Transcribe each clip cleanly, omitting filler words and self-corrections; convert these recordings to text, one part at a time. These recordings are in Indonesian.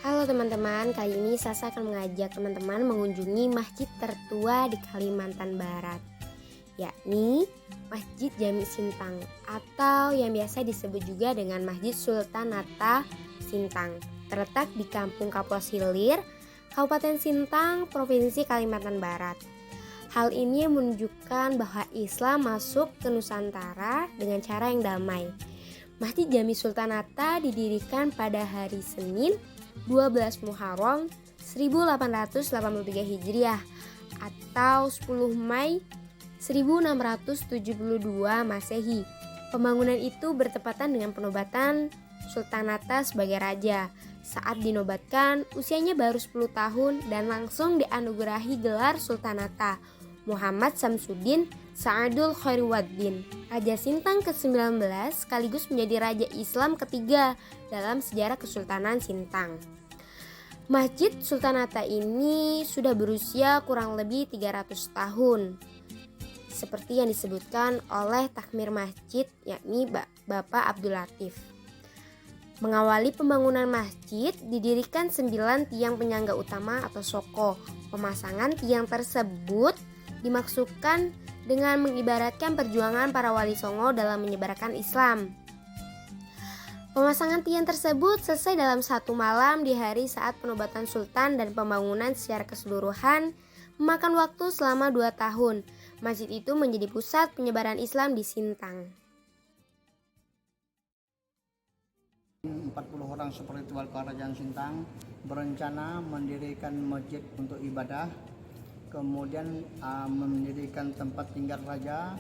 Halo teman-teman, kali ini Sasa akan mengajak teman-teman mengunjungi masjid tertua di Kalimantan Barat, yakni Masjid Jami Sintang atau yang biasa disebut juga dengan Masjid Sultan Hatta Sintang, terletak di Kampung Kapos Hilir, Kabupaten Sintang, Provinsi Kalimantan Barat. Hal ini menunjukkan bahwa Islam masuk ke Nusantara dengan cara yang damai. Masjid Jami Sultan Hatta didirikan pada hari Senin 12 Muharram 1883 Hijriah atau 10 Mei 1672 Masehi. Pembangunan itu bertepatan dengan penobatan Sultan Hatta sebagai raja. Saat dinobatkan, usianya baru 10 tahun dan langsung dianugerahi gelar Sultan Hatta Muhammad Samsuddin Sa'adul Khairuwaddin, Raja Sintang ke-19 sekaligus menjadi Raja Islam ketiga dalam sejarah Kesultanan Sintang. Masjid Sultan Hatta ini sudah berusia kurang lebih 300 tahun. Seperti yang disebutkan oleh takmir masjid yakni Bapak Abdul Latif. Mengawali pembangunan masjid didirikan 9 tiang penyangga utama atau soko. Pemasangan tiang tersebut dimaksudkan dengan mengibaratkan perjuangan para wali songo dalam menyebarkan Islam. Pemasangan tiang tersebut selesai dalam 1 malam di hari saat penobatan Sultan dan pembangunan secara keseluruhan memakan waktu selama 2 tahun. Masjid itu menjadi pusat penyebaran Islam di Sintang. 40 orang spiritual Kerajaan Sintang berencana mendirikan masjid untuk ibadah, kemudian mendirikan tempat tinggal raja,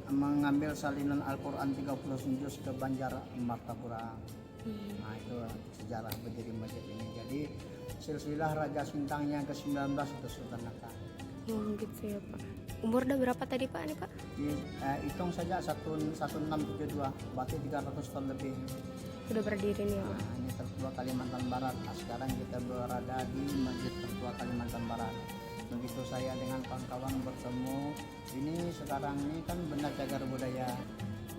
mengambil salinan Al-Quran 30 juz ke Banjar Martapura. Nah, itu sejarah berdiri masjid ini. Jadi silsilah Raja Sintang yang ke-19 itu Sultan Hatta. Oh gitu ya Pak. Umur udah berapa tadi Pak nih Pak? Hitung saja 1672, berarti 300 tahun lebih. Udah berdiri nih ya Pak. Ini tertua Kalimantan Barat. Sekarang kita berada di Masjid Tertua Kalimantan Barat. Begitu saya dengan kawan-kawan bertemu, ini sekarang ini kan benda cagar budaya.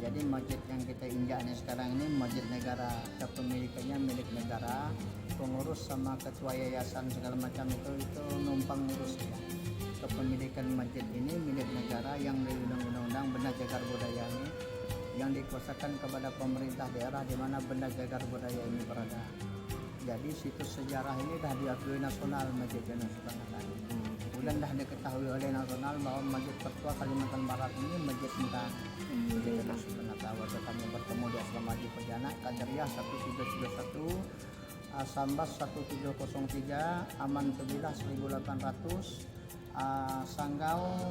Jadi masjid yang kita injak nih sekarang ini masjid negara, kepemilikannya milik negara, pengurus sama ketua yayasan segala macam itu numpang ngurus ya. Kepemilikan masjid ini milik negara yang dari undang-undang benda cagar budaya ini yang dikuasakan kepada pemerintah daerah di mana benda cagar budaya ini berada. Jadi situs sejarah ini dah diakui nasional Masjid Jami Sultan Hatta. Kemudian dah diketahui oleh nasional bahwa Masjid Tertua Kalimantan Barat ini Masjid Sintang. Masjid Jami Sultan Hatta. Waktu kami bertemu di Asrama Haji Perjana, Qadariyah 1731, Sambas 1703, Aman Tubilah 1800, Sanggau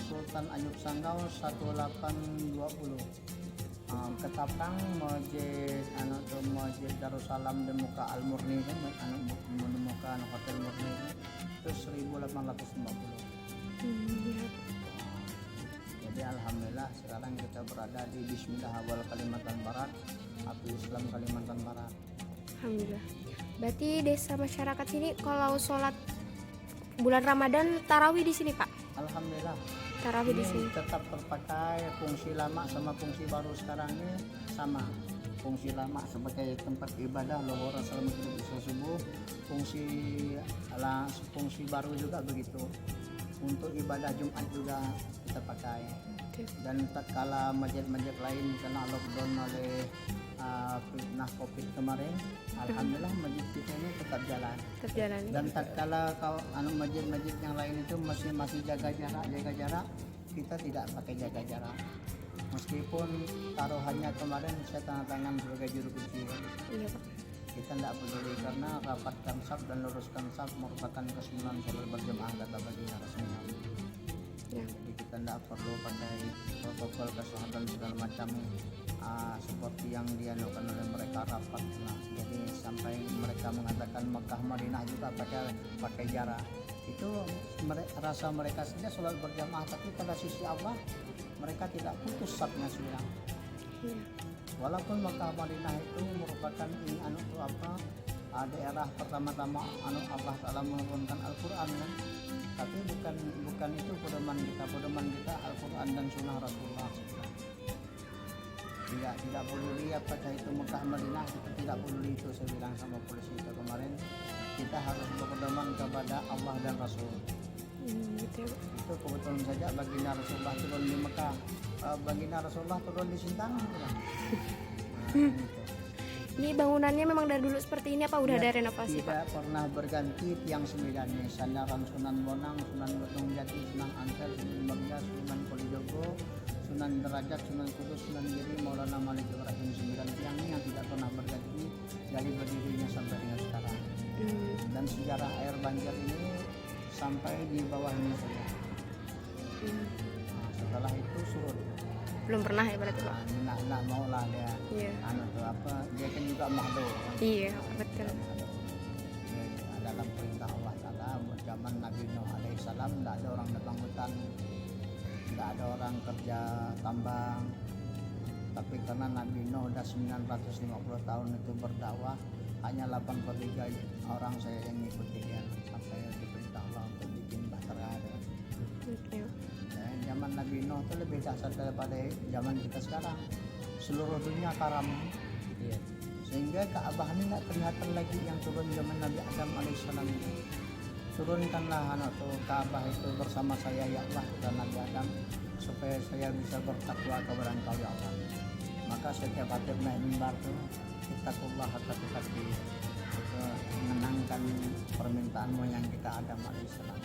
Sultan Ayub Sanggau 1820. Ketapang Masjid Darussalam di muka Al-Murni kan, menemukan Hotel Murni itu 1850. Jadi alhamdulillah sekarang kita berada di Bismillah Awal Kalimantan Barat, Api Islam Kalimantan Barat. Alhamdulillah. Berarti desa masyarakat sini kalau sholat bulan Ramadan tarawih di sini Pak? Alhamdulillah. Tarawih di Ini sini. tetap terpakai, fungsi lama sama fungsi baru sekarang ini sama. Fungsi lama sebagai tempat ibadah lohor assalamualaikum subuh, fungsi baru juga begitu. Untuk ibadah Jumat juga kita pakai. Dan tatkala masjid-masjid lain kena lockdown oleh fitnah Covid kemarin, alhamdulillah masjid kita ini tetap jalan. Dan tatkala masjid-masjid yang lain itu masih jaga jarak, kita tidak pakai jaga jarak. Meskipun taruhannya kemarin saya tanda tangan sebagai juru kunci. Iya Pak. Kita tidak peduli karena rapatkan saf dan luruskan saf merupakan kesunahan salat berjamaah kata baginda Rasulullah. Ya. Jadi kita tidak perlu pakai protokol kesehatan segala macam seperti yang dianukan oleh mereka rapat. Nah, jadi sampai mereka mengatakan Mekah Madinah juga pakai jarak. Itu rasa mereka saja sholat berjamaah, tapi pada sisi Allah mereka tidak putus safnya sudah. Ya. Walaupun Mekah Madinah itu merupakan daerah pertama-tama Allah Ta'ala menurunkan Al-Quran kan? Tapi bukan itu pedoman kita Al-Quran dan Sunnah Rasulullah. tidak peduli apakah itu Mekah Madinah, itu tidak peduli itu. Saya bilang sama polisi itu kemarin, kita harus berpedoman kepada Allah dan Rasul. Gitu ya, Pak. Itu kebetulan saja baginda Rasulullah turun di Mekah, baginda Rasulullah turun di Sintang. Gitu. Ini bangunannya memang dari dulu seperti ini apa udah ada renovasi, Pak? Tidak pernah berganti tiang 9 nih. Sandaran Sunan Bonang, Sunan Gunung Jati, Sunan Ampel, Sunan Bagja, Sunan Kalijogo, Sunan Derajat, Sunan Kudus, Sunan Giri, Maulana Malik Ibrahim, 9 tiang ini yang tidak pernah berganti dari berdirinya sampai dengan sekarang. Dan sejarah air banjir ini sampai di bawah ini saja. Nah, setelah itu surut. Belum pernah ya berarti, Pak? Nah, mau lah dia. Iya. Tuh apa? Dia kan juga makhluk. Iya, betul. Dalam perintah Allah Ta'ala, zaman Nabi Nuh alaihissalam tidak ada orang nebang hutan, tidak ada orang kerja tambang, tapi karena Nabi Nuh udah 950 tahun itu berdakwah, hanya 83 orang saya yang mengikuti dia sampai diperintah Allah untuk bikin bahtera. Oke. Zaman Nabi Nuh itu lebih dahsyat daripada zaman kita sekarang. Seluruh dunia karam. Iya. Sehingga Ka'bah ini tidak kelihatan lagi yang turun zaman Nabi Adam alaihissalam itu. Turunkanlah Ka'bah itu bersama saya ya Allah, kata Nabi Adam, supaya saya bisa bertakwa kepada Engkau ya Allah. Maka setiap khatib naik mimbar itu, ittaqullah hatta tuqatih, menenangkan permintaan moyang kita Adam alaihissalam.